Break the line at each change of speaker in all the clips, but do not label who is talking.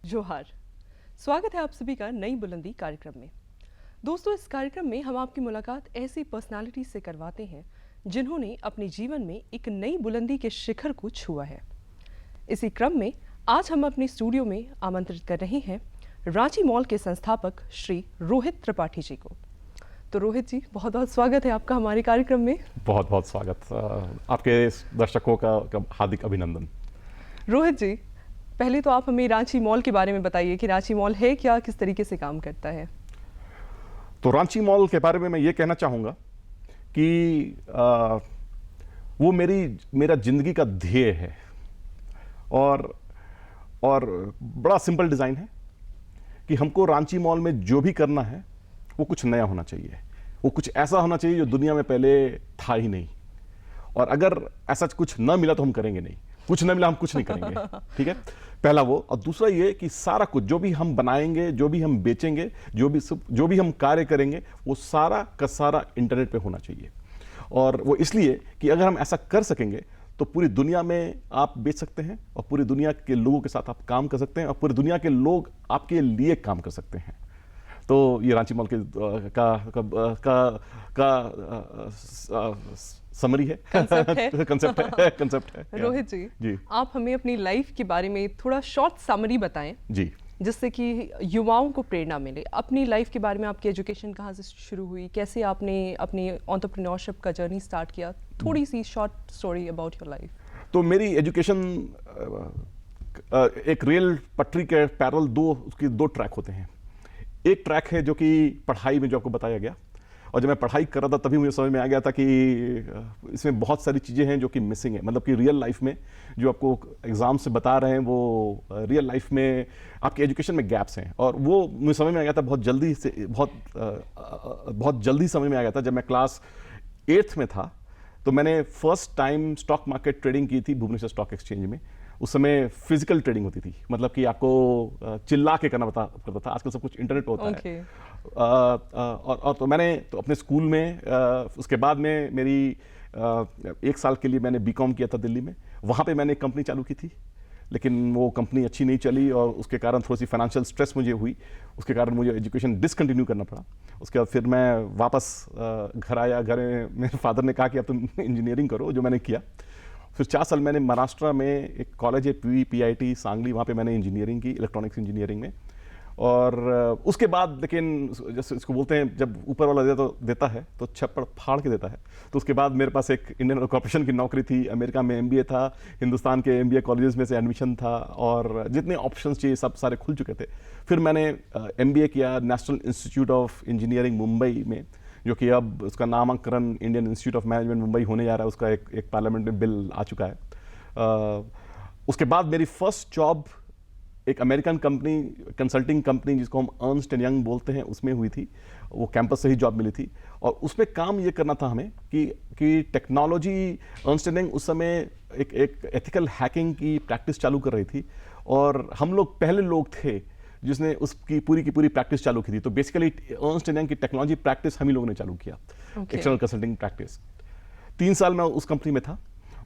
जोहार। स्वागत है आप सभी का नई बुलंदी कार्यक्रम में। दोस्तों, इस कार्यक्रम में हम आपकी मुलाकात ऐसी पर्सनालिटी से करवाते हैं जिन्होंने अपने जीवन में एक नई बुलंदी के शिखर को छुआ है। इसी क्रम में आज हम अपने स्टूडियो में आमंत्रित कर रहे हैं रांची मॉल के संस्थापक श्री रोहित त्रिपाठी जी को। तो रोहित जी, बहुत बहुत स्वागत है आपका हमारे कार्यक्रम में।
बहुत बहुत स्वागत। आपके दर्शकों का हार्दिक अभिनंदन।
रोहित जी, पहले तो आप हमें रांची मॉल के बारे में बताइए कि रांची मॉल है क्या, किस तरीके से काम करता है।
तो रांची मॉल के बारे में मैं ये कहना चाहूँगा कि वो मेरा जिंदगी का ध्येय है और बड़ा सिंपल डिज़ाइन है कि हमको रांची मॉल में जो भी करना है वो कुछ नया होना चाहिए, वो कुछ ऐसा होना चाहिए जो दुनिया में पहले था ही नहीं। और अगर ऐसा कुछ न मिला तो हम करेंगे नहीं, कुछ न मिला हम कुछ नहीं करेंगे। ठीक है, पहला वो। और दूसरा ये कि सारा कुछ जो भी हम बनाएंगे, जो भी हम बेचेंगे, जो भी हम कार्य करेंगे, वो सारा का सारा इंटरनेट पे होना चाहिए। और वो इसलिए कि अगर हम ऐसा कर सकेंगे तो पूरी दुनिया में आप बेच सकते हैं और पूरी दुनिया के लोगों के साथ आप काम कर सकते हैं और पूरी दुनिया के लोग आपके लिए काम कर सकते हैं। तो ये रांची मॉल के का समरी है, कंसेप्ट है।
रोहित जी, आप हमें अपनी लाइफ के बारे में थोड़ा शॉर्ट समरी बताएं
जी,
जिससे कि युवाओं को प्रेरणा मिले। अपनी लाइफ के बारे में, आपकी एजुकेशन कहाँ से शुरू हुई, कैसे आपने अपनी एंटरप्रेन्योरशिप का जर्नी स्टार्ट किया, थोड़ी सी short story about your life.
तो मेरी एजुकेशन एक रेल पटरी के पैरेलल उसके दो ट्रैक होते हैं। एक ट्रैक है जो कि पढ़ाई में जो आपको बताया गया, और जब मैं पढ़ाई कर रहा था तभी मुझे समझ में आ गया था कि इसमें बहुत सारी चीज़ें हैं जो कि मिसिंग है। मतलब कि रियल लाइफ में जो आपको एग्जाम से बता रहे हैं वो रियल लाइफ में आपके एजुकेशन में गैप्स हैं। और वो मुझे समझ में आ गया था बहुत जल्दी समझ में आ गया था। जब मैं क्लास 8th में था तो मैंने first time stock market trading की थी भुवनेश्वर स्टॉक एक्सचेंज में। उस समय फिजिकल ट्रेडिंग होती थी, मतलब कि आपको चिल्ला के करना पड़ता था। आजकल सब कुछ इंटरनेट पर होता है। और तो मैंने तो अपने स्कूल में उसके बाद में मेरी 1 साल के लिए मैंने बीकॉम किया था दिल्ली में। वहाँ पे मैंने एक कंपनी चालू की थी, लेकिन वो कंपनी अच्छी नहीं चली और उसके कारण थोड़ी सी फाइनेंशियल स्ट्रेस मुझे हुई। उसके कारण मुझे एजुकेशन डिसकंटिन्यू करना पड़ा। उसके बाद फिर मैं वापस घर आया। घर में मेरे फादर ने कहा कि अब तुम इंजीनियरिंग करो, जो मैंने किया। फिर 4 साल मैंने महाराष्ट्र में एक कॉलेज है PIT सांगली, वहाँ पे मैंने इंजीनियरिंग की, इलेक्ट्रॉनिक्स इंजीनियरिंग में। और उसके बाद लेकिन जैसे इसको बोलते हैं, जब ऊपर वाला देता है तो छप्पड़ फाड़ के देता है। तो उसके बाद मेरे पास एक इंडियन ऑयल कॉर्पोरेशन की नौकरी थी, अमेरिका में MBA था, हिंदुस्तान के MBA कॉलेजेस में से एडमिशन था और जितने ऑप्शंस चाहिए सब सारे खुल चुके थे। फिर मैंने MBA किया national institute of engineering Mumbai में, जो कि अब उसका नामकरण Indian institute of management Mumbai होने जा रहा है। उसका एक पार्लियामेंट में बिल आ चुका है। उसके बाद मेरी फर्स्ट जॉब एक अमेरिकन कंपनी, कंसल्टिंग कंपनी जिसको हम अर्नस्ट एंड यंग बोलते हैं, उसमें हुई थी। वो कैंपस से ही जॉब मिली थी और उसमें काम ये करना था हमें कि टेक्नोलॉजी, अर्नस्ट एंड यंग उस समय एक एथिकल हैकिंग की प्रैक्टिस चालू कर रही थी और हम लोग पहले लोग थे जिसने उसकी पूरी की पूरी प्रैक्टिस चालू की थी। तो बेसिकली अर्नस्ट एंड यंग की टेक्नोलॉजी प्रैक्टिस हम ही लोगों ने चालू किया, एक्सटर्नल कंसल्टिंग प्रैक्टिस। 3 साल मैं उस कंपनी में था।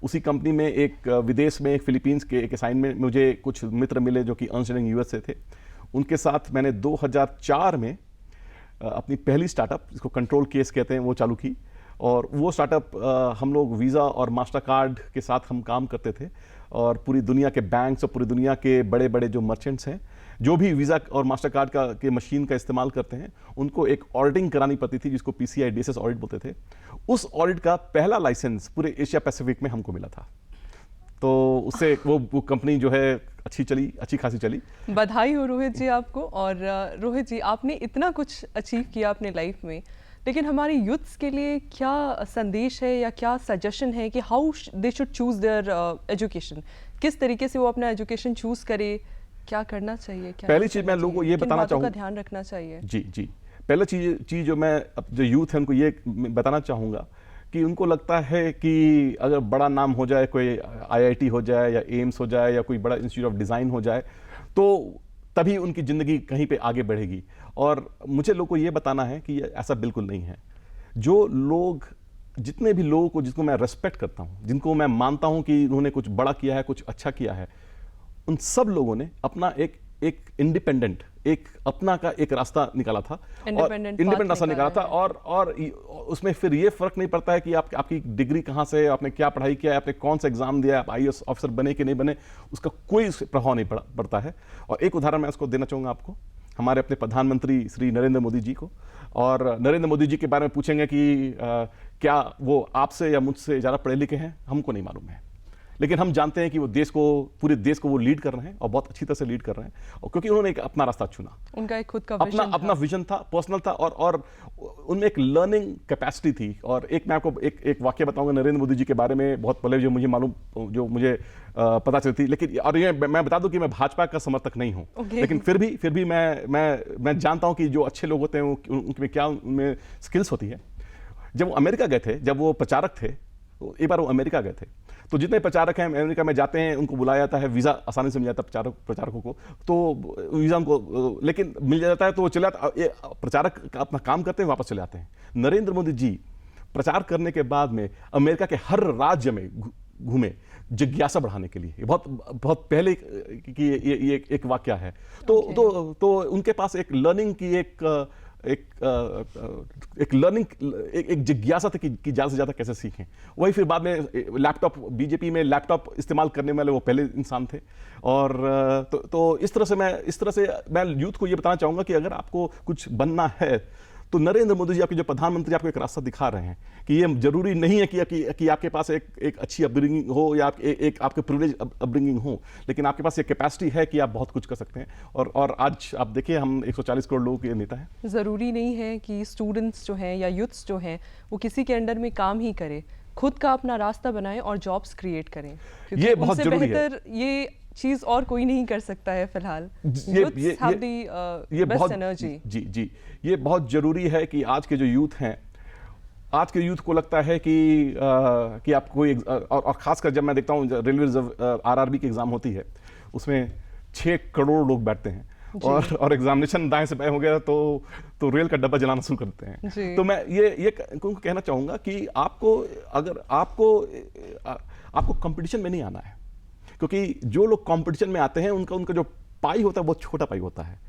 उसी कंपनी में एक विदेश में, एक फिलीपींस के एक असाइनमेंट, मुझे कुछ मित्र मिले जो कि अर्नस्ट एंड यंग US से थे। उनके साथ मैंने 2004 में अपनी पहली स्टार्टअप, जिसको कंट्रोल केस कहते हैं, वो चालू की। और वो स्टार्टअप हम लोग वीज़ा और मास्टर कार्ड के साथ हम काम करते थे और पूरी दुनिया के बैंक्स और पूरी दुनिया के बड़े बड़े जो मर्चेंट्स हैं, जो भी वीज़ा और मास्टर कार्ड के मशीन का इस्तेमाल करते हैं, उनको एक ऑडिटिंग करानी पड़ती थी जिसको PCI DSS ऑडिट बोलते थे। उस ऑडिट का पहला लाइसेंस पूरे एशिया पैसिफिक में हमको मिला था। तो उससे वो कंपनी जो है अच्छी खासी चली।
बधाई हो रोहित जी आपको। और रोहित जी, आपने इतना कुछ अचीव किया अपने लाइफ में, लेकिन हमारे यूथ्स के लिए क्या संदेश है या क्या सजेशन है कि how they should choose there education, किस तरीके से वो अपना एजुकेशन चूज करे, क्या करना चाहिए, क्या
पहली चीज मैं लोगों को ये बताना चाहूँगा,
का ध्यान रखना चाहिए।
जी पहला चीज जो मैं जो यूथ है उनको ये बताना चाहूँगा कि उनको लगता है कि अगर बड़ा नाम हो जाए, कोई IIT हो जाए या एम्स हो जाए या कोई बड़ा इंस्टीट्यूट ऑफ डिज़ाइन हो जाए, तो तभी उनकी ज़िंदगी कहीं पे आगे बढ़ेगी। और मुझे लोगों को ये बताना है कि ऐसा बिल्कुल नहीं है। जो लोग, जितने भी लोगों को जिनको मैं रेस्पेक्ट करता हूँ, जिनको मैं मानता हूँ कि उन्होंने कुछ बड़ा किया है, कुछ अच्छा किया है, उन सब लोगों ने अपना एक एक इंडिपेंडेंट, एक अपना का एक रास्ता निकाला था, और इंडिपेंडेंट रास्ता निकाला था, और उसमें फिर ये फर्क नहीं पड़ता है कि आपकी डिग्री कहाँ से है, आपने क्या पढ़ाई किया है, आपने कौन सा एग्जाम दिया है, आप आईएएस ऑफिसर बने कि नहीं बने, उसका कोई प्रभाव नहीं पड़ता है। और एक उदाहरण मैं उसको देना चाहूँगा आपको, हमारे अपने प्रधानमंत्री श्री नरेंद्र मोदी जी को। और नरेंद्र मोदी जी के बारे में पूछेंगे कि क्या वो आपसे या मुझसे ज़्यादा पढ़े लिखे हैं, हमको नहीं मालूम है, लेकिन हम जानते हैं कि वो पूरे देश को वो लीड कर रहे हैं, और बहुत अच्छी तरह से लीड कर रहे हैं, और क्योंकि उन्होंने एक अपना रास्ता चुना,
उनका एक खुद का
अपना विजन था, पर्सनल था, और उनमें एक लर्निंग कैपेसिटी थी। और एक मैं आपको एक वाक्य बताऊंगा नरेंद्र मोदी जी के बारे में, बहुत पहले जो मुझे पता चलती, लेकिन और ये मैं बता दूं कि मैं भाजपा का समर्थक नहीं हूं, लेकिन फिर भी मैं जानता हूं कि जो अच्छे लोग होते हैं उनमें क्या उनमें स्किल्स होती है। जब वो अमेरिका गए थे, जब वो प्रचारक थे, तो एक बार वो अमेरिका गए थे, तो जितने प्रचारक हैं अमेरिका में जाते हैं, उनको बुलाया जाता है, वीज़ा आसानी से मिल जाता है प्रचारकों को, तो वीज़ा उनको लेकिन मिल जाता है, तो वो चले जाते, प्रचारक अपना काम करते हैं, वापस चले आते हैं। नरेंद्र मोदी जी प्रचार करने के बाद में अमेरिका के हर राज्य में घूमे, जिज्ञासा बढ़ाने के लिए। बहुत पहले की ये एक वाक्य है। तो उनके पास एक लर्निंग की एक लर्निंग एक जिज्ञासा थी कि ज़्यादा से ज़्यादा कैसे सीखें। वही फिर बाद में लैपटॉप, बीजेपी में लैपटॉप इस्तेमाल करने वाले वो पहले इंसान थे। और तो इस तरह से मैं यूथ को ये बताना चाहूँगा कि अगर आपको कुछ बनना है, तो नरेंद्र मोदी जी, आपके जो प्रधानमंत्री, आपको एक रास्ता दिखा रहे हैं कि ये जरूरी नहीं है कि आपके पास एक अच्छी अपब्रिंगिंग हो, या आपके प्रिविलेज अपब्रिंगिंग हो, लेकिन आपके पास ये कैपेसिटी है कि आप बहुत कुछ कर सकते हैं। और आज आप देखिए, हम 140 करोड़ लोगों के नेता हैं।
ज़रूरी नहीं है कि स्टूडेंट्स जो हैं या यूथ्स जो हैं वो किसी के अंडर में काम ही करें, खुद का अपना रास्ता बनाएं और जॉब्स क्रिएट करें, क्योंकि
ये बहुत जरूरी है।
ये चीज़ और कोई नहीं कर सकता है फिलहाल।
ये बहुत एनर्जी जी ये बहुत जरूरी है कि आज के जो यूथ हैं, आज के यूथ को लगता है कि आप कोई और खासकर जब मैं देखता हूँ रेलवे रिजर्व आरआरबी की एग्जाम होती है, उसमें 6 करोड़ लोग बैठते हैं, और एग्जामिनेशन दाएं से बाएं हो गया तो रेल का डब्बा जलाना शुरू करते हैं। तो मैं ये कहना चाहूँगा कि आपको कंपटीशन में नहीं आना है, क्योंकि जो लोग कंपटीशन में आते हैं उनका जो पाई होता है बहुत छोटा पाई होता है।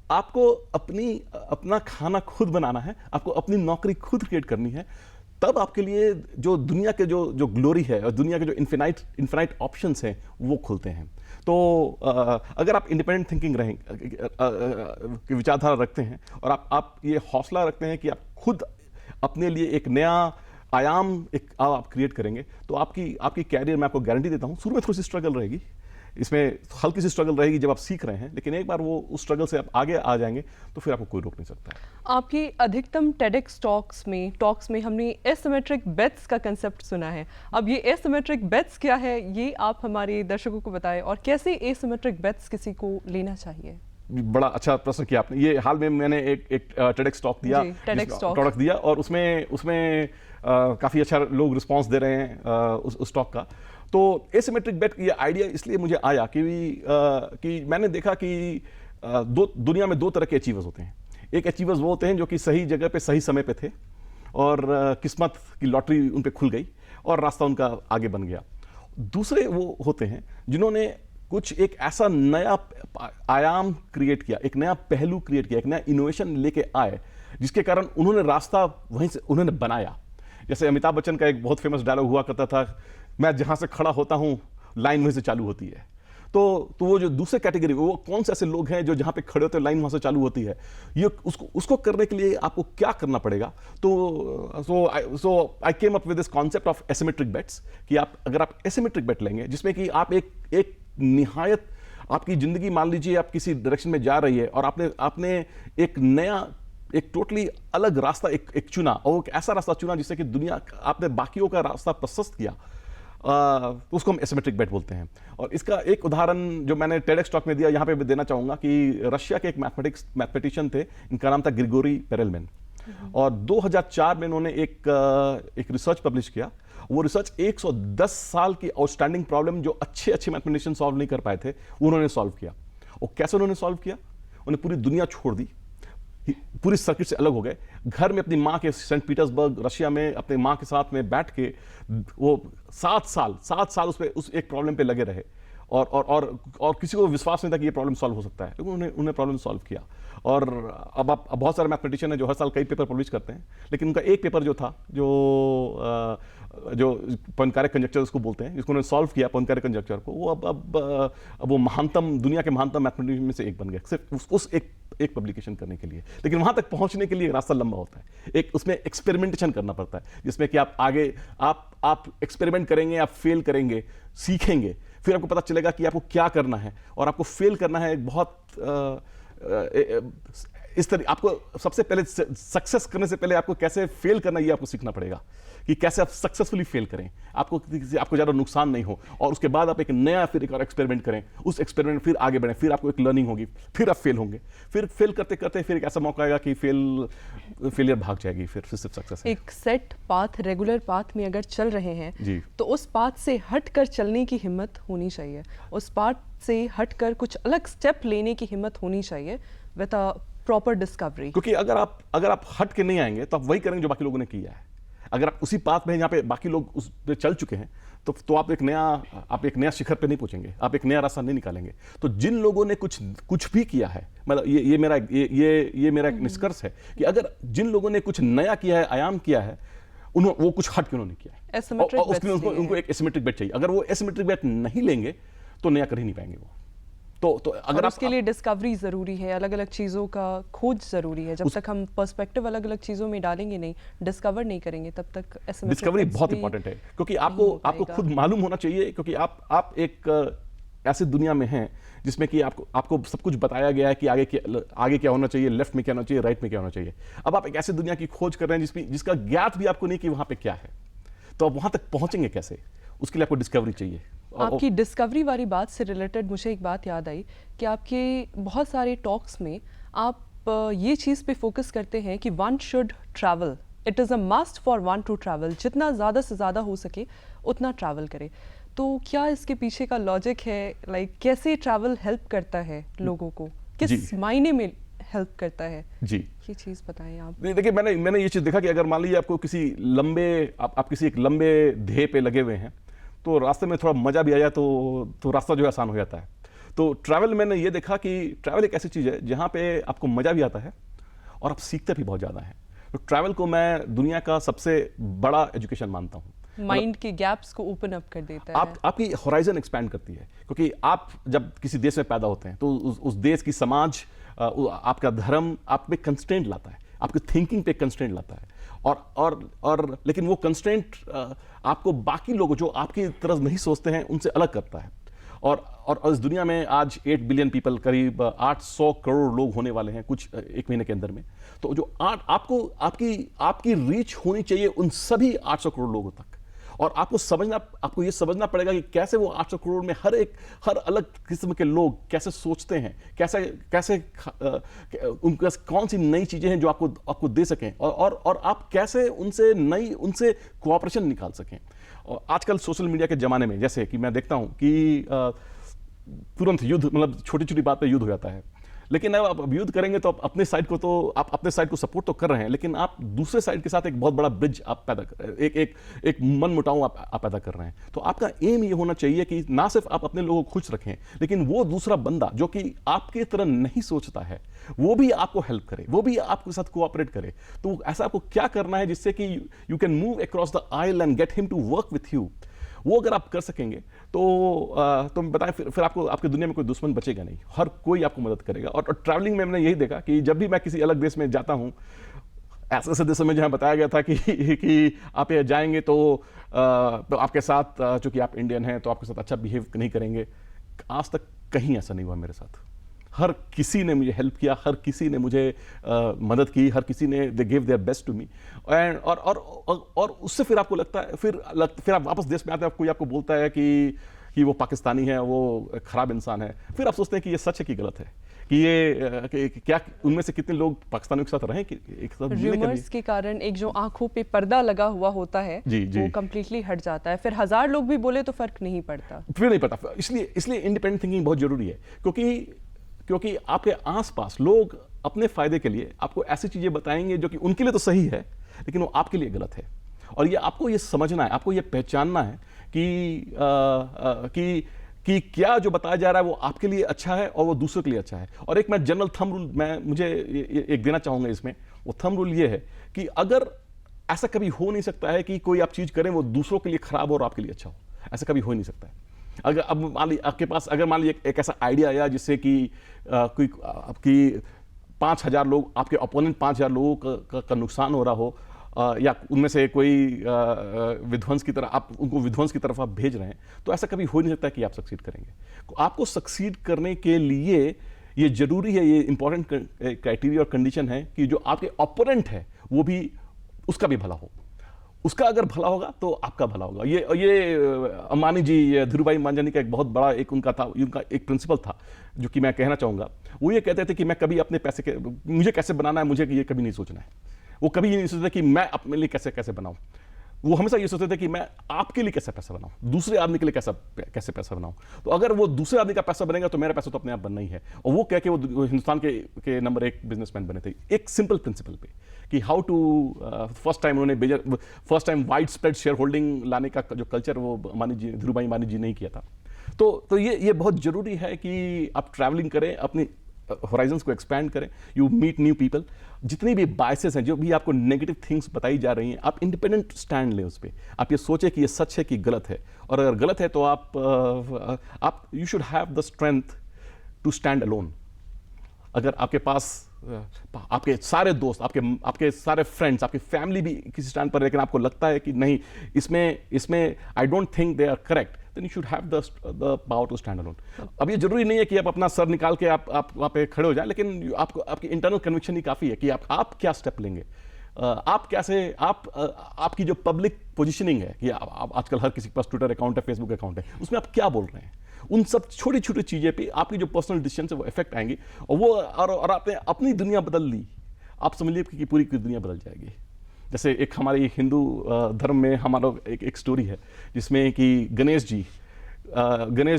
आपको अपना खाना खुद बनाना है, आपको अपनी नौकरी खुद क्रिएट करनी है, तब आपके लिए जो दुनिया के जो ग्लोरी है और दुनिया के जो इन्फिनाइट ऑप्शंस हैं वो खुलते हैं। तो अगर आप इंडिपेंडेंट थिंकिंग की विचारधारा रखते हैं, और आप ये हौसला रखते हैं कि आप खुद अपने लिए एक नया आयाम आप क्रिएट करेंगे, तो आपकी कैरियर में आपको गारंटी देता हूं, शुरू में थोड़ी सी स्ट्रगल रहेगी, इसमें हल्की सी स्ट्रगल रहेगी जब आप सीख रहे हैं, लेकिन एक बार वो उस स्ट्रगल से आप आगे आ जाएंगे तो फिर आपको कोई रोक नहीं सकता।
आपकी अधिकतम TEDx टॉक्स में हमने एसिमेट्रिक बेट्स का कंसेप्ट सुना है। अब ये एसिमेट्रिक बेट्स क्या है, ये आप हमारे दर्शकों को बताएं, और कैसे एसिमेट्रिक बेट्स किसी को लेना चाहिए।
बड़ा अच्छा प्रश्न किया आपने। ये हाल में मैंने एक TEDx टॉक दिया, और उसमें काफ़ी अच्छा लोग रिस्पांस दे रहे हैं उस टॉक का। तो एसिमेट्रिक बेट ये आइडिया इसलिए मुझे आया कि मैंने देखा कि दुनिया में 2 तरह के अचीवर्स होते हैं। एक अचीवर्स वो होते हैं जो कि सही जगह पे सही समय पे थे, और किस्मत की लॉटरी उन पे खुल गई और रास्ता उनका आगे बन गया। दूसरे वो होते हैं जिन्होंने कुछ एक ऐसा नया आयाम क्रिएट किया, एक नया पहलू क्रिएट किया, एक नया इनोवेशन लेके आए, जिसके कारण उन्होंने रास्ता वहीं से उन्होंने बनाया। जैसे अमिताभ बच्चन का एक बहुत फेमस डायलॉग हुआ करता था, मैं जहां से खड़ा होता हूं लाइन वहीं से चालू होती है। तो वो जो दूसरे कैटेगरी, वो कौन से ऐसे लोग हैं जो जहां पे खड़े होते हैं लाइन वहां से चालू होती है, ये उसको करने के लिए आपको क्या करना पड़ेगा। तो I came up with this concept of asymmetric bets, कि अगर आप एसिमेट्रिक बेट लेंगे, जिसमें कि आप एक निहायत आपकी जिंदगी, मान लीजिए आप किसी डायरेक्शन में जा रही है, और आपने एक नया, एक टोटली अलग रास्ता एक चुना, और एक ऐसा रास्ता चुना जिससे कि दुनिया, आपने बाकियों का रास्ता प्रशस्त किया, तो उसको हम एसिमेट्रिक बेट बोलते हैं। और इसका एक उदाहरण जो मैंने TEDx टॉक में दिया, यहाँ पे भी देना चाहूँगा कि रशिया के एक मैथमेटिशियन थे, इनका नाम था ग्रिगोरी पेरेलमैन, और 2004 में इन्होंने एक रिसर्च पब्लिश किया। वो रिसर्च 110 साल की आउटस्टैंडिंग प्रॉब्लम जो अच्छे मैथमेटिशियन सॉल्व नहीं कर पाए थे, उन्होंने सॉल्व किया। और कैसे उन्होंने सॉल्व किया? उन्हें पूरी दुनिया छोड़ दी, पूरी सर्किट से अलग हो गए, घर में अपनी माँ के, सेंट पीटर्सबर्ग रशिया में अपनी माँ के साथ में बैठ के वो 7 साल उस एक प्रॉब्लम पे लगे रहे, और किसी को विश्वास नहीं था कि ये प्रॉब्लम सॉल्व हो सकता है, लेकिन उन्हें प्रॉब्लम सॉल्व किया। और अब बहुत सारे मैथमेटिशियन हैं जो हर साल कई पेपर पब्लिश करते हैं, लेकिन उनका एक पेपर जो था, जो पोइनकारे कंजक्चर उसको बोलते हैं, जिसको उन्होंने सॉल्व किया पोइनकारे कंजक्चर को, वो अब वो महानतम, दुनिया के महानतम मैथमेटिशियन में से एक बन गया, सिर्फ उस एक पब्लिकेशन करने के लिए। लेकिन वहां तक पहुंचने के लिए रास्ता लंबा होता है, एक उसमें एक्सपेरिमेंटेशन करना पड़ता है, जिसमें कि आप एक्सपेरिमेंट करेंगे, आप फेल करेंगे, सीखेंगे, फिर आपको पता चलेगा कि आपको क्या करना है। और आपको फेल करना है एक बहुत इस तरह, आपको सबसे पहले सक्सेस करने से पहले आपको कैसे फेल करना ये आपको सीखना पड़ेगा, कि कैसे आप सक्सेसफुली फेल करें, आपको ज़्यादा नुकसान नहीं हो, और उसके बाद आप एक नया फिर एक और एक्सपेरिमेंट करें, उस एक्सपेरिमेंट फिर आगे बढ़ें, फिर आपको एक लर्निंग होगी, फिर आप फेल होंगे, फिर फेल करते करते फिर एक ऐसा मौका आएगा कि फेलियर भाग जाएगी, फिर सिर्फ सक्सेस है।
एक सेट पाथ, रेगुलर पाथ में अगर चल रहे हैं
जी,
तो उस पाथ से हटकर चलने की हिम्मत होनी चाहिए, उस पाथ से हटकर कुछ अलग स्टेप लेने की हिम्मत होनी चाहिए विद अ प्रॉपर डिस्कवरी।
क्योंकि अगर आप हट के नहीं आएंगे तो आप वही करेंगे जो बाकी लोगों ने किया है। अगर आप उसी पाथ में जहाँ पे बाकी लोग उस पे चल चुके हैं, तो आप एक नया शिखर पे नहीं पहुंचेंगे, आप एक नया रास्ता नहीं निकालेंगे। तो जिन लोगों ने कुछ भी किया है, मतलब ये मेरा एक निष्कर्ष है कि अगर जिन लोगों ने कुछ नया किया है, आयाम किया है, वो कुछ हट के उन्होंने किया है, और उसके लिए उनको एक एसिमेट्रिक बेट चाहिए। अगर वो एसिमेट्रिक बेट नहीं लेंगे तो नया कर ही नहीं पाएंगे वो। तो अगर
उसके लिए डिस्कवरी जरूरी है, अलग अलग चीजों का खोज जरूरी है। जब तक हम पर्सपेक्टिव अलग अलग चीजों में डालेंगे नहीं, डिस्कवर नहीं करेंगे, तब तक
डिस्कवरी बहुत इंपॉर्टेंट है। क्योंकि आपको खुद मालूम होना चाहिए, क्योंकि आप एक ऐसी दुनिया में हैं जिसमें कि आपको सब कुछ बताया गया है कि आगे क्या होना चाहिए, लेफ्ट में क्या होना चाहिए, राइट में क्या होना चाहिए। अब आप एक ऐसी दुनिया की खोज कर रहे हैं जिसका ज्ञात भी आपको नहीं कि वहां पे क्या है, तो आप वहां तक पहुंचेंगे कैसे? उसके लिए आपको डिस्कवरी चाहिए।
आपकी डिस्कवरी वाली बात से रिलेटेड मुझे एक बात याद आई कि आपके बहुत सारे टॉक्स में आप ये चीज़ पे फोकस करते हैं कि one should travel, it is a must for one two travel, जितना ज़्यादा से ज़्यादा हो सके उतना ट्रैवल करे। तो क्या इसके पीछे का लॉजिक है, कैसे ट्रैवल हेल्प करता है लोगों को, किस मायने में हेल्प करता है
जी,
ये चीज़ बताएं आप।
देखिए, मैंने ये चीज़ देखा कि अगर मान लीजिए आपको आप किसी एक लंबे ध्येय पे लगे हुए हैं, तो रास्ते में थोड़ा मजा भी आ जाए तो रास्ता जो है आसान हो जाता है। तो ट्रैवल, मैंने ये देखा कि ट्रैवल एक ऐसी चीज़ है जहाँ पे आपको मजा भी आता है और आप सीखते भी बहुत ज़्यादा हैं। तो ट्रैवल को मैं दुनिया का सबसे बड़ा एजुकेशन मानता हूँ।
माइंड के गैप्स को ओपन अप कर देता है,
आपकी होराइजन एक्सपैंड करती है। क्योंकि आप जब किसी देश में पैदा होते हैं तो उस देश की समाज, आपका धर्म आप पे कंस्ट्रेंट लाता है, आपकी थिंकिंग पे कंस्ट्रेंट लाता है। और लेकिन वो कंस्ट्रेंट आपको बाकी लोग जो आपकी तरह नहीं सोचते हैं उनसे अलग करता है। और इस दुनिया में आज 8 बिलियन पीपल, करीब 800 करोड़ लोग होने वाले हैं कुछ एक महीने के अंदर में। तो जो आपकी रीच होनी चाहिए उन सभी 800 करोड़ लोगों तक। और आपको ये समझना पड़ेगा कि कैसे वो 800 करोड़ में हर अलग किस्म के लोग कैसे सोचते हैं, कैसे उनके पास कौन सी नई चीजें हैं जो आपको दे सकें, और आप कैसे उनसे कोऑपरेशन निकाल सकें। और आजकल सोशल मीडिया के जमाने में, जैसे कि मैं देखता हूं कि तुरंत युद्ध, मतलब छोटी छोटी बात पे युद्ध हो जाता है। लेकिन अब आप युद्ध करेंगे तो आप अपने साइड को सपोर्ट तो कर रहे हैं, लेकिन आप दूसरे साइड के साथ एक बहुत बड़ा ब्रिज आप पैदा कर, एक मन मुटाव आप पैदा कर रहे हैं। तो आपका एम ये होना चाहिए कि ना सिर्फ आप अपने लोगों को खुश रखें, लेकिन वो दूसरा बंदा जो कि आपके तरह नहीं सोचता है वो भी आपको हेल्प करे, वो भी आपके साथ कोऑपरेट करे। तो ऐसा आपको क्या करना है जिससे कि you can move across the aisle and get him to work with you. वो अगर आप कर सकेंगे तो बताएं, फिर आपकी दुनिया में कोई दुश्मन बचेगा नहीं, हर कोई आपको मदद करेगा। और ट्रैवलिंग में मैंने यही देखा कि जब भी मैं किसी अलग देश में जाता हूं, ऐसे देशों में जहां बताया गया था कि आप ये जाएंगे तो आपके साथ, चूंकि आप इंडियन हैं तो आपके साथ अच्छा बिहेव नहीं करेंगे, आज तक कहीं ऐसा नहीं हुआ मेरे साथ। हर किसी ने मुझे हेल्प किया, हर किसी ने मुझे मदद की, हर किसी ने they give their best to me. And और उससे फिर आपको लगता है, फिर आप वापस देश में आते हैं, कोई आपको बोलता है कि वो पाकिस्तानी है, वो खराब इंसान है, फिर आप सोचते हैं कि ये सच है कि गलत है, कि ये क्या उनमें से कितने लोग पाकिस्तानियों के साथ रहे कि एक साथ
र्यूमर्स के कारण एक जो आंखों पे पर्दा लगा हुआ होता है वो कंप्लीटली हट जाता है। फिर 1000 लोग भी बोले तो फर्क नहीं पड़ता,
फिर नहीं पड़ता। इसलिए इंडिपेंडेंट थिंकिंग बहुत जरूरी है, क्योंकि आपके आसपास लोग अपने फायदे के लिए आपको ऐसी चीजें बताएंगे जो कि उनके लिए तो सही है लेकिन वो आपके लिए गलत है। और ये आपको ये समझना है, आपको ये पहचानना है कि कि क्या जो बताया जा रहा है वो आपके लिए अच्छा है और वो दूसरों के लिए अच्छा है। और एक मैं जनरल थंब रूल मुझे एक देना चाहूंगा इसमें, वो थंब रूल ये है कि अगर ऐसा कभी हो नहीं सकता है कि कोई आप चीज करें वो दूसरों के लिए खराब हो और आपके लिए अच्छा हो, ऐसा कभी हो ही नहीं सकता है। अगर अब मान लीजिए आपके पास, अगर मान लीजिए एक ऐसा आइडिया आया जिससे कि कोई आपकी 5,000 लोग, आपके अपोनेंट 5,000 लोगों का नुकसान हो रहा हो, या उनमें से कोई विध्वंस की तरह, आप उनको विध्वंस की तरफ आप भेज रहे हैं, तो ऐसा कभी हो नहीं सकता कि आप सक्सीड करेंगे। तो आपको सक्सीड करने के लिए ये जरूरी है, ये इंपॉर्टेंट क्राइटेरिया और कंडीशन है कि जो आपके ओपोनेंट है वो भी, उसका भी भला हो। उसका अगर भला होगा तो आपका भला होगा। ये अंबानी जी, धीरूभाई अंबानी का एक बहुत बड़ा एक उनका एक प्रिंसिपल था जो कि मैं कहना चाहूंगा। वो ये कहते थे कि मैं कभी अपने पैसे के, मुझे कैसे बनाना है, मुझे ये कभी नहीं सोचना है। वो कभी ये नहीं सोचते कि मैं अपने लिए कैसे बनाऊं। वो हमेशा ये सोचते थे कि मैं आपके लिए कैसे पैसा बनाऊं, दूसरे आदमी के लिए कैसे पैसा बनाऊं। तो अगर वो दूसरे आदमी का पैसा बनेगा तो मेरा पैसा तो अपने आप बनना ही है। और वो कह के वो हिंदुस्तान के नंबर 1 बिजनेसमैन बने थे, एक सिंपल प्रिंसिपल पे कि हाउ टू, फर्स्ट टाइम उन्होंने first time wide spread share holding लाने का जो कल्चर वो धीरूभाई अंबानी जी ने ही किया था। तो ये बहुत जरूरी है कि आप ट्रैवलिंग करें, अपनी होराइजन्स को एक्सपैंड करें, यू मीट न्यू पीपल। जितनी भी बायसेस हैं, जो भी आपको नेगेटिव थिंग्स बताई जा रही हैं, आप इंडिपेंडेंट स्टैंड लें उस पर। आप ये सोचें कि ये सच है कि गलत है, और अगर गलत है तो आप you should have the strength to stand alone. अगर आपके पास आपके सारे दोस्त, आपके सारे फ्रेंड्स, आपकी फैमिली भी किसी स्टैंड पर, लेकिन आपको लगता है कि नहीं, इसमें I don't think they are correct, then you should have the power to stand alone. अब ये जरूरी नहीं है कि आप अपना सर निकाल के आप वहाँ पे खड़े हो जाए, लेकिन आपको आपकी इंटरनल कन्विक्शन ही काफ़ी है कि आप क्या स्टेप लेंगे, आप कैसे, आपकी जो पब्लिक पोजीशनिंग है कि आप आजकल हर किसी के पास ट्विटर अकाउंट है, फेसबुक अकाउंट है, उसमें आप क्या बोल रहे हैं, उन सब छोटी छोटी चीज़ें पे आपकी जो पर्सनल डिसीजन है वो इफेक्ट आएंगी। और आपने अपनी दुनिया बदल ली, आप समझ लीजिए कि पूरी दुनिया बदल जाएगी। जैसे एक हमारी हिंदू धर्म में हमारा एक स्टोरी है जिसमें कि गणेश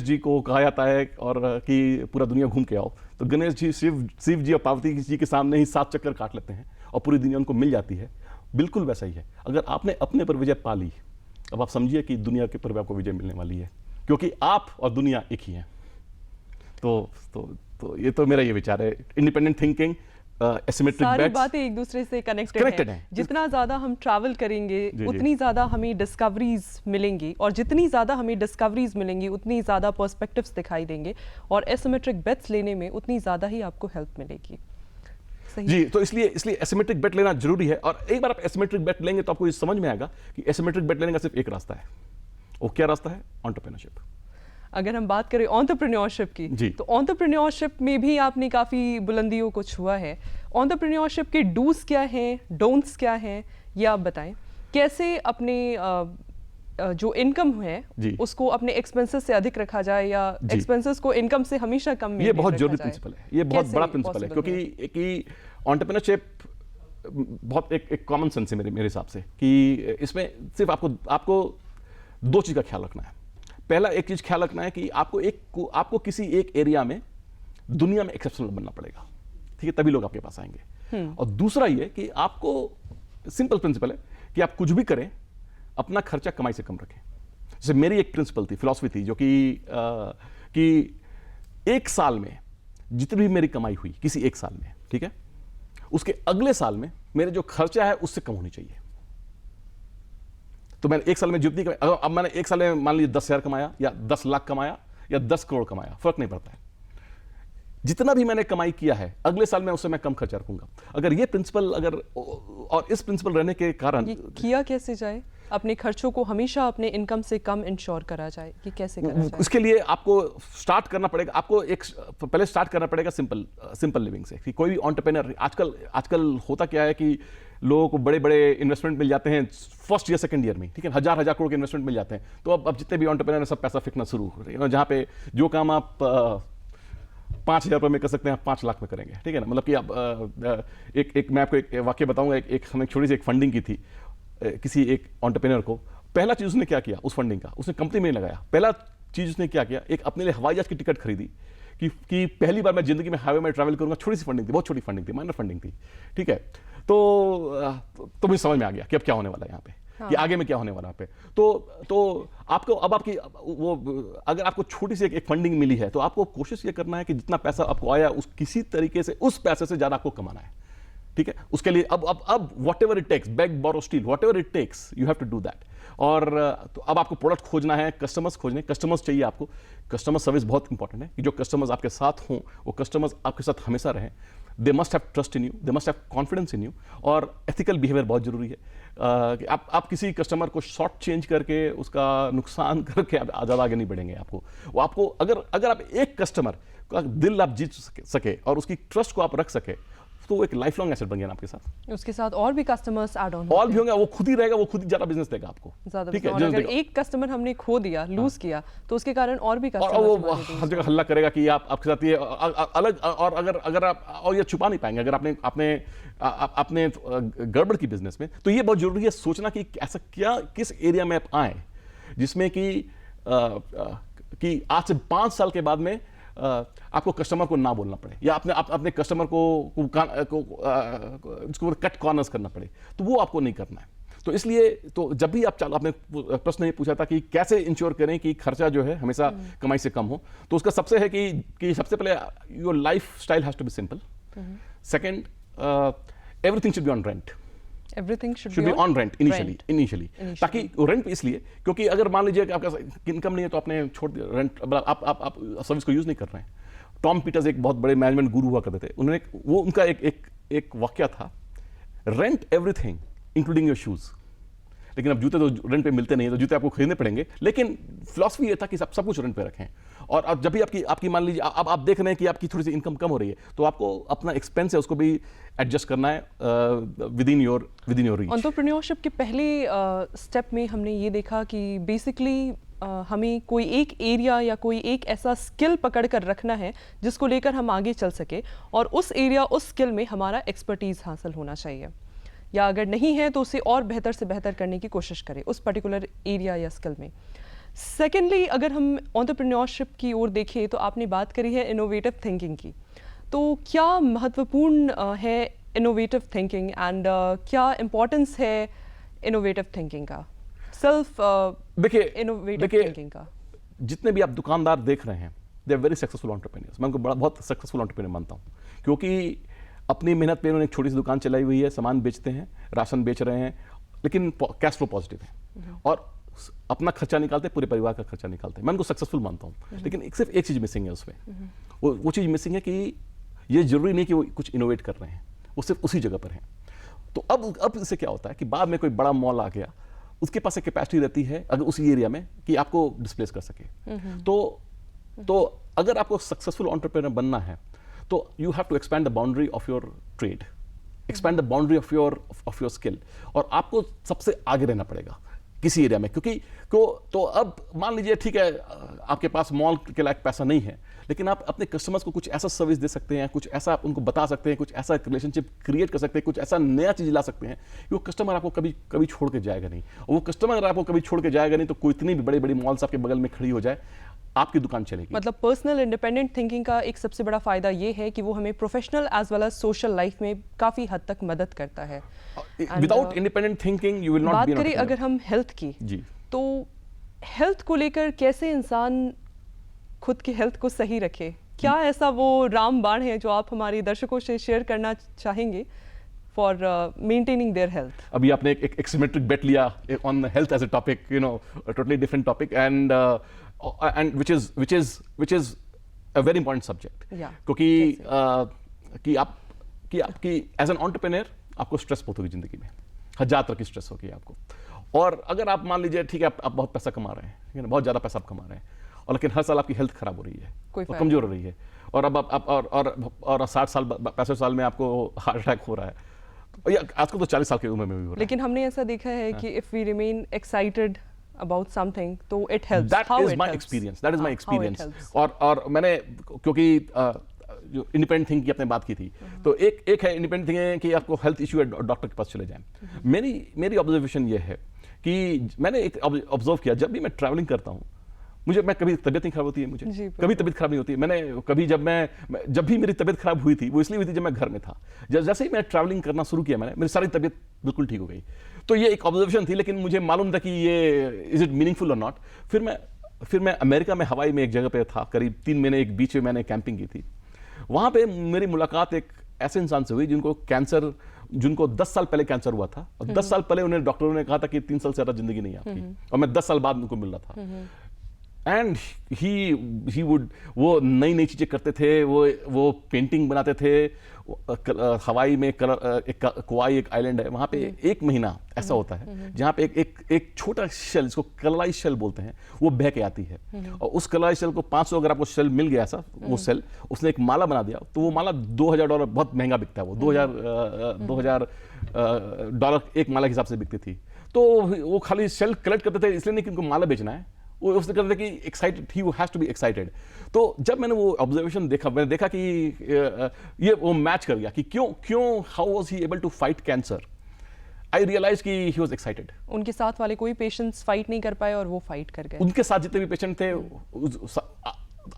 जी को कहा जाता है और कि पूरा दुनिया घूम के आओ, तो गणेश जी शिव जी और पार्वती जी के सामने ही 7 चक्कर काट लेते हैं और पूरी दुनिया उनको मिल जाती है। बिल्कुल वैसा ही है, अगर आपने अपने पर विजय पा ली, अब आप समझिए कि दुनिया के पर भी आपको विजय मिलने वाली है, क्योंकि आप और दुनिया एक ही है। तो ये तो मेरा ये विचार है, इंडिपेंडेंट थिंकिंग, एसिमेट्रिक
सारी
बेट्स,
बातें एक दूसरे से कनेक्टेड हैं। जितना ज़्यादा हम ट्रैवल करेंगे उतनी ज़्यादा हमें डिस्कवरीज मिलेंगी, और जितनी ज़्यादा हमें डिस्कवरीज मिलेंगी उतनी ज़्यादा पर्सपेक्टिव्स दिखाई देंगे, और एसिमेट्रिक बेट्स लेने में उतनी ज़्यादा ही आपको हेल्प मिलेगी। सही
जी, तो इसलिए एसिमेट्रिक बेट लेना जरूरी है। और एक बार आप एसिमेट्रिक बेट लेंगे तो आपको ये समझ में आएगा कि एसिमेट्रिक बेट लेने का सिर्फ एक रास्ता है। वो क्या रास्ता है? एंटरप्रेन्योरशिप।
अगर हम बात करें एंटरप्रेन्योरशिप की, तो एंटरप्रेन्योरशिप में भी आपने काफ़ी बुलंदियों को छुआ है। एंटरप्रेन्योरशिप के डूज क्या हैं, डोंट्स क्या हैं, ये आप बताएं। कैसे अपने जो इनकम है उसको अपने एक्सपेंसेस से अधिक रखा जाए, या एक्सपेंसेस को इनकम से हमेशा कम में?
ये बहुत जरूरी प्रिंसिपल है, ये बहुत बड़ा प्रिंसिपल है, क्योंकि एंटरप्रेन्योरशिप बहुत एक कॉमन सेंस है मेरे हिसाब से, कि इसमें सिर्फ आपको 2 चीज़ का ख्याल रखना है। पहला एक चीज ख्याल रखना है कि आपको किसी एक एरिया में दुनिया में एक्सेप्शनल बनना पड़ेगा, ठीक है, तभी लोग आपके पास आएंगे। और दूसरा ये कि आपको, सिंपल प्रिंसिपल है कि आप कुछ भी करें अपना खर्चा कमाई से कम रखें। जैसे मेरी एक प्रिंसिपल थी, फिलॉसफी थी, जो कि एक साल में जितनी भी मेरी कमाई हुई किसी एक साल में, ठीक है, उसके अगले साल में मेरे जो खर्चा है उससे कम होनी चाहिए। तो मैंने एक साल में जितनी कमाई, अब मैंने एक साल में मान लीजिए 10,000 कमाया या 10 लाख कमाया या 10 करोड़ कमाया, फर्क नहीं पड़ता है। जितना भी मैंने कमाई किया है अगले साल में उससे मैं कम खर्चा रखूंगा। अगर ये प्रिंसिपल, और इस प्रिंसिपल रहने के कारण
किया कैसे जाए, अपने खर्चों को हमेशा अपने इनकम से कम इंश्योर करा जाए, कि कैसे करा जाए?
उसके लिए आपको स्टार्ट करना पड़ेगा, पहले स्टार्ट करना पड़ेगा सिंपल लिविंग से। कि कोई भी एंटरप्रेन्योर, आजकल होता क्या है कि लोगों को बड़े बड़े इन्वेस्टमेंट मिल जाते हैं फर्स्ट ईयर सेकंड ईयर में, ठीक है, हजार करोड़ के इन्वेस्टमेंट मिल जाते हैं। तो अब जितने भी एंटरप्रेन्योर हैं सब पैसा फेंकना शुरू हो रहे हैं, जहाँ पे जो काम आप 5,000 रुपये में कर सकते हैं आप 5 लाख में करेंगे, ठीक है ना। मतलब कि आप मैं आपको एक वाक्य बताऊंगा। हमने छोटी सी एक फंडिंग की थी किसी एक एंटरप्रेन्योर को। पहला चीज उसने क्या किया, उस फंडिंग का उसने कंपनी में नहीं लगाया। पहला चीज उसने क्या किया, एक अपने लिए हवाई जहाज की टिकट खरीदी कि पहली बार मैं जिंदगी में हाईवे में ट्रैवल करूंगा। छोटी सी फंडिंग थी, बहुत छोटी फंडिंग थी, माइनर फंडिंग थी, ठीक है। तो मुझे समझ में आ गया कि अब क्या होने वाला है यहाँ पे। कि आगे में क्या होने वाला पे। तो आपको अब आपकी वो अगर आपको छोटी सी एक फंडिंग मिली है तो आपको कोशिश ये करना है कि जितना पैसा आपको आया उस किसी तरीके से उस पैसे से ज्यादा आपको कमाना है, ठीक है। उसके लिए अब whatever it takes, beg borrow steal, whatever it takes, you have to do that. और तो अब आपको प्रोडक्ट खोजना है, कस्टमर्स खोजने, कस्टमर्स चाहिए आपको। कस्टमर सर्विस बहुत इंपॉर्टेंट है कि जो कस्टमर्स आपके साथ हों वो कस्टमर्स आपके साथ हमेशा रहें। They must have trust in you, they must have confidence in you. और एथिकल बिहेवियर बहुत जरूरी है कि आप किसी कस्टमर को शॉर्ट चेंज करके उसका नुकसान करके आप ज़्यादा आगे नहीं बढ़ेंगे। आपको अगर आप एक कस्टमर का दिल आप जीत सके और उसकी ट्रस्ट को आप रख सके तो वो एक लाइफ लॉन्ग एसेट बन गया आपके साथ।
उसके साथ और भी कस्टमर्स ऐड ऑन
और भी होंगे, वो खुद ही रहेगा, वो खुद ही ज्यादा बिजनेस देगा आपको,
ठीक है। अगर एक कस्टमर हमने खो दिया, लूज किया, तो उसके कारण और भी कस्टमर
और वो हर जगह हल्ला करेगा कि आपके साथ ये अलग। और अगर आप और ये छुपा नहीं पाएंगे अगर आपने गड़बड़ की बिजनेस में। तो ये बहुत जरूरी है सोचना कि ऐसा क्या, किस एरिया में आप आए जिसमें कि आज से 5 साल के बाद में आपको कस्टमर को ना बोलना पड़े या अपने कस्टमर को कट कॉर्नर्स करना पड़े, तो वो आपको नहीं करना है। तो इसलिए तो जब भी आपने प्रश्न ये पूछा था कि कैसे इंश्योर करें कि खर्चा जो है हमेशा कमाई से कम हो, तो उसका सबसे है कि सबसे पहले your lifestyle has to be simple. Second, everything should be on rent.
Everything should
be on rent initially. ताकि रेंट इसलिए क्योंकि अगर मान लीजिए कि आपका इनकम नहीं है तो आपने छोड़ दिया रेंट, आप सर्विस को यूज नहीं कर रहे हैं। टॉम पीटर्स एक बहुत बड़े मैनेजमेंट गुरु हुआ करते थे, उनका एक वाक्य था, rent everything including your shoes. लेकिन अब जूते तो रेंट पे मिलते नहीं है, तो जूते आपको खरीदने पड़ेंगे। लेकिन फिलॉसफी ये था कि सब कुछ रेंट पे रखें। और अब जब भी आपकी मान लीजिए अब आप देख रहे हैं कि आपकी थोड़ी सी इनकम कम हो रही है, तो आपको अपना एक्सपेंस है उसको भी एडजस्ट करना है with in your reach.
Entrepreneurship के पहले स्टेप में हमने ये देखा कि बेसिकली हमें कोई एक एरिया या कोई एक ऐसा स्किल पकड़ कर रखना है जिसको लेकर हम आगे चल सके, और उस एरिया उस स्किल में हमारा एक्सपर्टीज हासिल होना चाहिए, या अगर नहीं है तो उसे और बेहतर से बेहतर करने की कोशिश करें उस पर्टिकुलर एरिया या स्किल में। सेकेंडली, अगर हम एंटरप्रेन्योरशिप की ओर देखें तो आपने बात करी है इनोवेटिव थिंकिंग की। तो क्या महत्वपूर्ण है इनोवेटिव थिंकिंग एंड क्या इम्पोर्टेंस है इनोवेटिव थिंकिंग का, सेल्फ
देखिए
इनोवेटिव थिंकिंग का?
जितने भी आप दुकानदार देख रहे हैं, they are very successful entrepreneurs. मैं उनको बहुत सक्सेसफुल एंटरप्रेन्योर मानता हूँ, क्योंकि अपनी मेहनत पे उन्होंने एक छोटी सी दुकान चलाई हुई है, सामान बेचते हैं, राशन बेच रहे हैं, लेकिन कैश फ्लो पॉजिटिव है और अपना खर्चा निकालते हैं, पूरे परिवार का खर्चा निकालते हैं। मैं उनको सक्सेसफुल मानता हूँ। लेकिन सिर्फ एक चीज मिसिंग है उसमें, वो चीज मिसिंग है कि ये जरूरी नहीं कि वो कुछ इनोवेट कर रहे हैं, वो सिर्फ उसी जगह पर हैं। तो अब इससे क्या होता है कि बाद में कोई बड़ा मॉल आ गया, उसके पास एक कैपेसिटी रहती है अगर उसी एरिया में कि आपको डिस्प्लेस कर सके। तो अगर आपको सक्सेसफुल एंटरप्रेन्योर बनना है तो you have to expand the boundary of your trade, expand the boundary of your skill, और आपको सबसे आगे रहना पड़ेगा किसी एरिया में। क्योंकि तो अब मान लीजिए ठीक है आपके पास मॉल के लायक पैसा नहीं है, लेकिन आप अपने कस्टमर्स को कुछ ऐसा सर्विस दे सकते हैं, कुछ ऐसा आप उनको बता सकते हैं, कुछ ऐसा रिलेशनशिप क्रिएट कर सकते हैं, कुछ ऐसा नया चीज ला सकते हैं कि वो कस्टमर आपको कभी छोड़ के जाएगा नहीं। और वो कस्टमर अगर आपको कभी छोड़ के जाएगा नहीं तो कोई इतनी भी बड़ी बड़ी मॉल्स आपके बगल में खड़ी हो जाए, आपकी दुकान चलेगी।
मतलब पर्सनल इंडिपेंडेंट थिंकिंग का एक सबसे बड़ा फायदा ये है कि वो हमें professional as well as social life में काफी हद तक मदद करता है।
Without independent thinking you will not be.
बात करें अगर हम हेल्थ की
जी,
तो हेल्थ को लेकर कैसे इंसान खुद की हेल्थ को सही रखे, क्या ऐसा वो रामबाण है जो आप हमारे दर्शकों से शेयर करना चाहेंगे फॉर मेंटेनिंग देयर हेल्थ?
अभी आपने एक सिमेट्रिक बेट लिया on health as a topic, totally different topic, and which is a very important subject. क्योंकि कि आपकी एज एन एंटरप्रेन्योर आपको स्ट्रेस बहुत होगी जिंदगी में, हजार तरह की स्ट्रेस होगी आपको। और अगर आप मान लीजिए ठीक है आप बहुत पैसा कमा रहे हैं, बहुत ज्यादा पैसा आप कमा रहे हैं, और लेकिन हर साल आपकी हेल्थ खराब हो रही है, और कमजोर हो रही है, और अब और 60 साल 65 साल में आपको हार्ट अटैक हो रहा है, आजकल तो 40 साल की उम्र में भी हो रहा है।
लेकिन हमने ऐसा देखा है कि if we remain excited about something, तो it helps.
That is my experience. और मैंने क्योंकि जो इंडिपेंडेंट थिंकिंग की आपने बात की थी, तो एक है इंडिपेंडेंट थिंकिंग कि आपको हेल्थ इशू है डॉक्टर के पास चले जाएं। मेरी ऑब्जर्वेशन ये है कि मैंने एक ऑब्जर्व किया, जब भी मैं ट्रैवलिंग करता हूँ मैं कभी तबीयत नहीं खराब होती है, मुझे कभी तबीयत खराब नहीं होती है। मैंने कभी जब भी मेरी तबीयत खराब हुई थी वो इसलिए हुई थी जब मैं घर में था। जैसे ही मैं ट्रैवलिंग करना शुरू किया मेरी सारी तबीयत बिल्कुल ठीक हो गई। तो ये एक ऑब्जर्वेशन थी, लेकिन मुझे मालूम था कि ये इज इट मीनिंगफुल और नॉट। फिर मैं अमेरिका में हवाई में एक जगह पे था, करीब 3 महीने एक बीच में मैंने कैंपिंग की थी। वहाँ पे मेरी मुलाकात एक ऐसे इंसान से हुई जिनको 10 साल पहले कैंसर हुआ था, और 10 साल पहले उन्हें डॉक्टरों ने कहा था कि 3 साल से ज़्यादा जिंदगी नहीं है आपकी, और मैं 10 साल बाद उनको मिल रहा था। एंड ही वुड, वो नई नई चीज़ें करते थे, वो पेंटिंग बनाते थे। हवाई में एक कोआई एक आइलैंड है, वहाँ पे 1 महीना ऐसा होता है जहाँ पे एक छोटा शेल, जिसको कलराइज शेल बोलते हैं, वो बह के आती है। और उस कलराइज शेल को 500 अगर आपको शेल मिल गया ऐसा, वो शेल उसने एक माला बना दिया, तो वो माला $2000, बहुत महंगा बिकता है वो, 2000 डॉलर एक माला के हिसाब से बिकती थी। तो वो खाली शेल कलेक्ट करते थे, इसलिए नहीं कि उनको माला बेचना है, वो उसने कहते थे कि excited, he has to be excited. तो जब मैंने वो ऑब्जर्वेशन देखा, मैंने देखा कि ये वो मैच कर गया कि क्यों how was he able to fight cancer. I realise कि ही वाज एक्साइटेड।
उनके साथ वाले कोई पेशेंट्स फाइट नहीं कर पाए और वो फाइट कर गए।
उनके साथ जितने भी पेशेंट थे,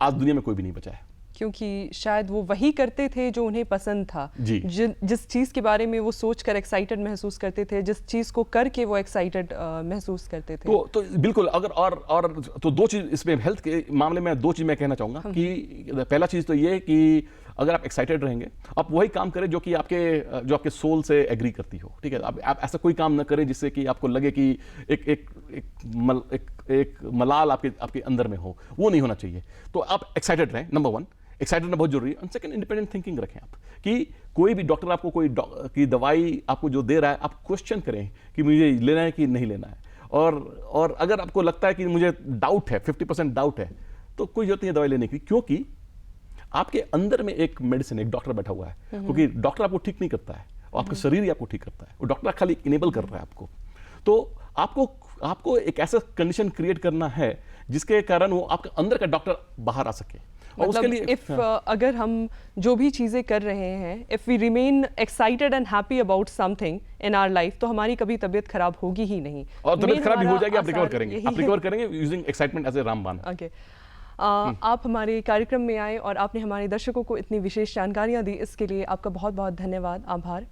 आज दुनिया में कोई भी नहीं बचा है,
क्योंकि शायद वो वही करते थे जो उन्हें पसंद था। जिस चीज़ के बारे में वो सोचकर एक्साइटेड महसूस करते थे, जिस चीज़ को करके वो एक्साइटेड महसूस करते थे।
तो बिल्कुल, अगर और तो 2 चीज़ इसमें, हेल्थ के मामले में 2 चीज़ मैं कहना चाहूँगा कि पहला चीज़ तो ये कि अगर आप एक्साइटेड रहेंगे, आप वही काम करें जो कि आपके सोल से एग्री करती हो, ठीक है। आप ऐसा कोई काम ना करें जिससे कि आपको लगे कि एक मलाल आपके अंदर में हो, वो नहीं होना चाहिए। तो आप एक्साइटेड रहें, नंबर 1, एक्साइटेड रहना बहुत जरूरी है। और सेकंड, इंडिपेंडेंट थिंकिंग रखें आप, कि कोई भी डॉक्टर आपको की दवाई आपको जो दे रहा है, आप क्वेश्चन करें कि मुझे लेना है कि नहीं लेना है। और अगर आपको लगता है कि मुझे डाउट है, 50% डाउट है, तो कोई जरूरत नहीं है दवाई लेने की, क्योंकि आपके अंदर में एक मेडिसिन, एक डॉक्टर बैठा हुआ है। क्योंकि डॉक्टर आपको ठीक नहीं करता है, और आपका शरीर ही आपको ठीक करता है, वो डॉक्टर खाली इनेबल कर रहा है आपको। तो आपको एक ऐसा कंडीशन क्रिएट करना है जिसके कारण वो आपके अंदर का डॉक्टर बाहर आ सके। और उसके लिए
अगर हम जो भी चीज़ें कर रहे हैं, if we remain excited and happy about something in our life, तो हमारी कभी तबीयत खराब होगी ही नहीं।
और तबीयत खराब भी हो जाएगी, आप रिकवर करेंगे यूजिंग एक्साइटमेंट एज ए रामबाण।
ओके, आप हमारे कार्यक्रम में आए और आपने हमारे दर्शकों को इतनी विशेष जानकारियाँ दी, इसके लिए आपका बहुत बहुत धन्यवाद, आभार।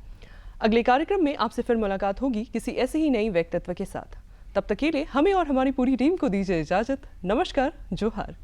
अगले कार्यक्रम में आपसे फिर मुलाकात होगी किसी ऐसे ही नई व्यक्तित्व के साथ। तब तक के लिए हमें और हमारी पूरी टीम को दीजिए इजाज़त। नमस्कार, जोहार।